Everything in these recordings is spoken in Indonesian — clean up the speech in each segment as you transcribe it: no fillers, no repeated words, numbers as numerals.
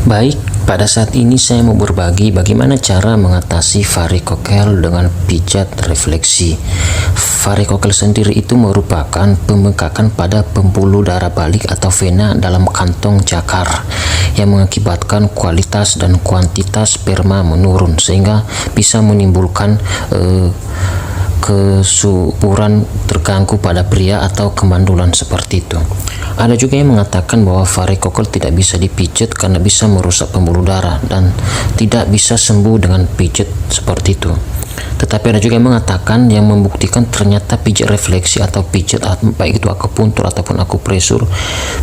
Baik, pada saat ini saya mau berbagi bagaimana cara mengatasi varikokel dengan pijat refleksi. Varikokel sendiri itu merupakan pembengkakan pada pembuluh darah balik atau vena dalam kantong cakar yang mengakibatkan kualitas dan kuantitas sperma menurun sehingga bisa menimbulkan kesuburan terganggu pada pria atau kemandulan seperti itu. Ada juga yang mengatakan bahwa varikokel tidak bisa dipijat karena bisa merusak pembuluh darah dan tidak bisa sembuh dengan pijat seperti itu. Tetapi ada juga yang mengatakan yang membuktikan ternyata pijat refleksi atau pijat baik itu akupuntur ataupun akupresur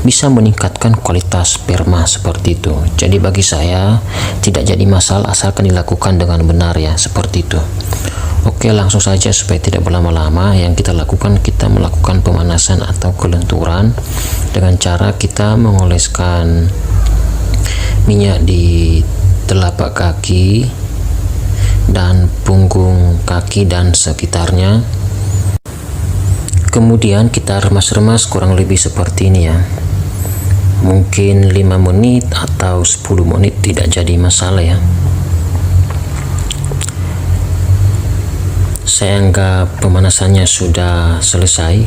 bisa meningkatkan kualitas sperma seperti itu. Jadi bagi saya tidak jadi masalah asalkan dilakukan dengan benar ya, seperti itu. Oke, langsung saja supaya tidak berlama-lama. Yang kita lakukan, kita melakukan pemanasan atau kelenturan dengan cara kita mengoleskan minyak di telapak kaki dan punggung kaki dan sekitarnya. Kemudian kita remas-remas kurang lebih seperti ini ya. Mungkin 5 menit atau 10 menit tidak jadi masalah ya. Saya anggap pemanasannya sudah selesai.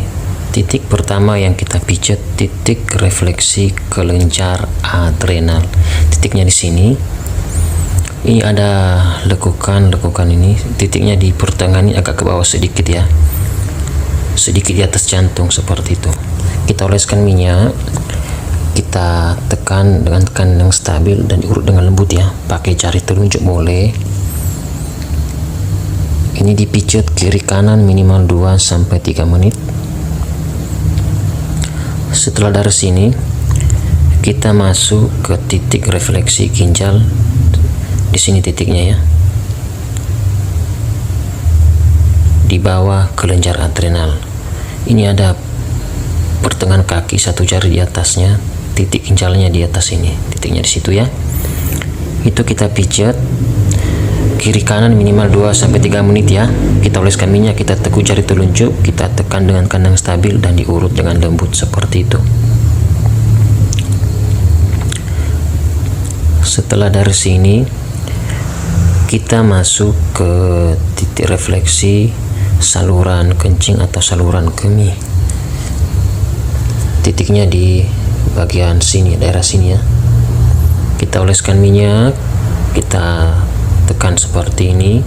Titik pertama yang kita pijat titik refleksi kelenjar adrenal. Titiknya di sini. Ini ada lekukan ini. Titiknya di pertengahan ini agak ke bawah sedikit ya. Sedikit di atas jantung seperti itu. Kita oleskan minyak. Kita tekan dengan tekanan yang stabil dan diurut dengan lembut ya. Pakai jari telunjuk boleh. Ini dipijat kiri kanan minimal 2-3 menit. Setelah dari sini kita masuk ke titik refleksi ginjal. Di sini titiknya ya. Di bawah kelenjar adrenal. Ini ada pertengahan kaki, satu jari di atasnya, titik ginjalnya di atas ini. Titiknya di situ ya. Itu kita pijat kiri kanan minimal 2-3 menit ya. Kita oleskan minyak, kita tekuk jari telunjuk, kita tekan dengan kandang stabil dan diurut dengan lembut seperti itu. Setelah dari sini kita masuk ke titik refleksi saluran kencing atau saluran kemih. Titiknya di bagian sini, daerah sini ya. Kita oleskan minyak, kita tekan seperti ini,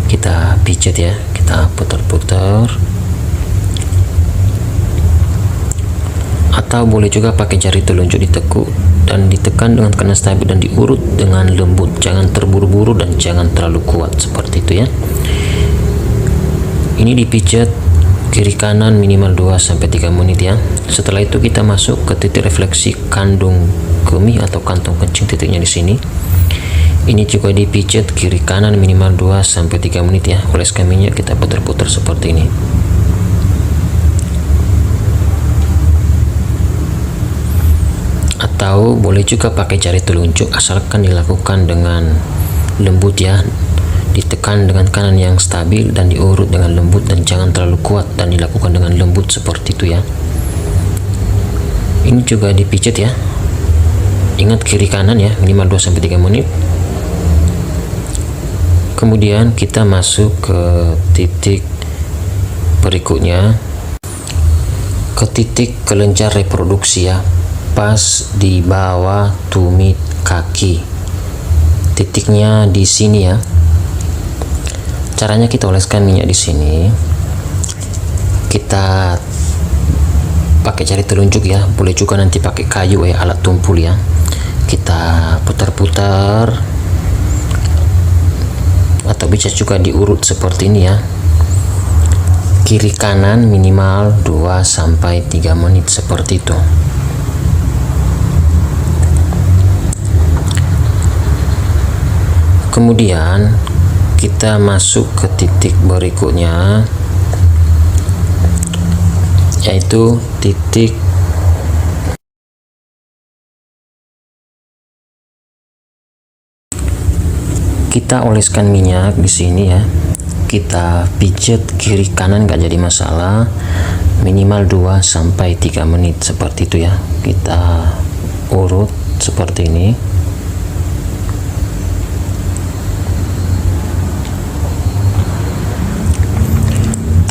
kita pijat ya, kita putar-putar, atau boleh juga pakai jari telunjuk ditekuk dan ditekan dengan kanan stabil dan diurut dengan lembut, jangan terburu-buru dan jangan terlalu kuat seperti itu ya. Ini dipijat kiri kanan minimal 2-3 menit ya. Setelah itu kita masuk ke titik refleksi kandung kemih atau kantong kencing, titiknya di sini. Ini juga dipijat kiri kanan minimal 2-3 menit ya. Oleskan minyak, kita putar-putar seperti ini. Atau boleh juga pakai jari telunjuk asalkan dilakukan dengan lembut ya. Ditekan dengan kanan yang stabil dan diurut dengan lembut dan jangan terlalu kuat dan dilakukan dengan lembut seperti itu ya. Ini juga dipijat ya. Ingat kiri kanan ya, minimal 2-3 menit. Kemudian kita masuk ke titik berikutnya, ke titik kelenjar reproduksi ya, pas di bawah tumit kaki. Titiknya di sini ya. Caranya kita oleskan minyak di sini. Kita pakai jari telunjuk ya, boleh juga nanti pakai kayu ya, alat tumpul ya. Kita putar-putar atau bisa juga diurut seperti ini ya. Kiri kanan minimal 2-3 menit seperti itu. Kemudian kita masuk ke titik berikutnya, yaitu titik kita oleskan minyak di sini ya. Kita pijat kiri kanan gak jadi masalah, minimal 2-3 menit seperti itu ya. Kita urut seperti ini.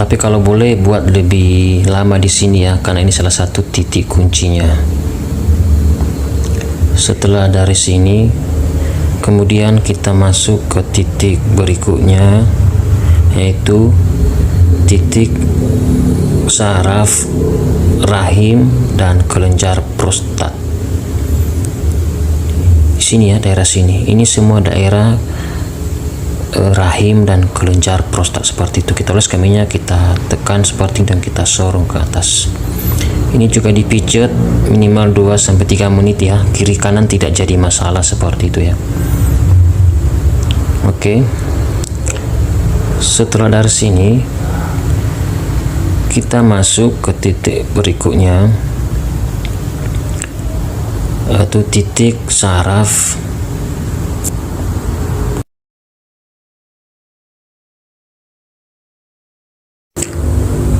Tapi kalau boleh buat lebih lama di sini ya, karena ini salah satu titik kuncinya. Setelah dari sini, kemudian kita masuk ke titik berikutnya, yaitu titik saraf rahim dan kelenjar prostat. Di sini ya, daerah sini. Ini semua daerah rahim dan kelenjar prostat seperti itu. Kita oles keminya, kita tekan seperti dan kita sorong ke atas. Ini juga dipijat minimal 2-3 menit ya. Kiri kanan tidak jadi masalah seperti itu ya. Oke. Setelah dari sini kita masuk ke titik berikutnya, yaitu titik saraf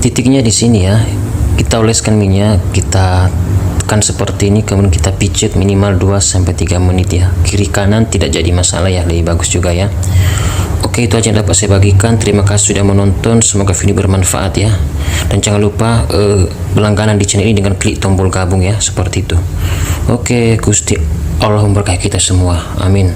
titiknya di sini ya. Kita oleskan minyak, kita tekan seperti ini, kemudian kita pijat minimal 2-3 menit ya. Kiri kanan tidak jadi masalah ya, lebih bagus juga ya. Oke, itu aja yang dapat saya bagikan. Terima kasih sudah menonton, semoga video bermanfaat ya. Dan jangan lupa berlangganan di channel ini dengan klik tombol gabung ya, seperti itu. Oke, Gusti Allah memberkahi kita semua, amin.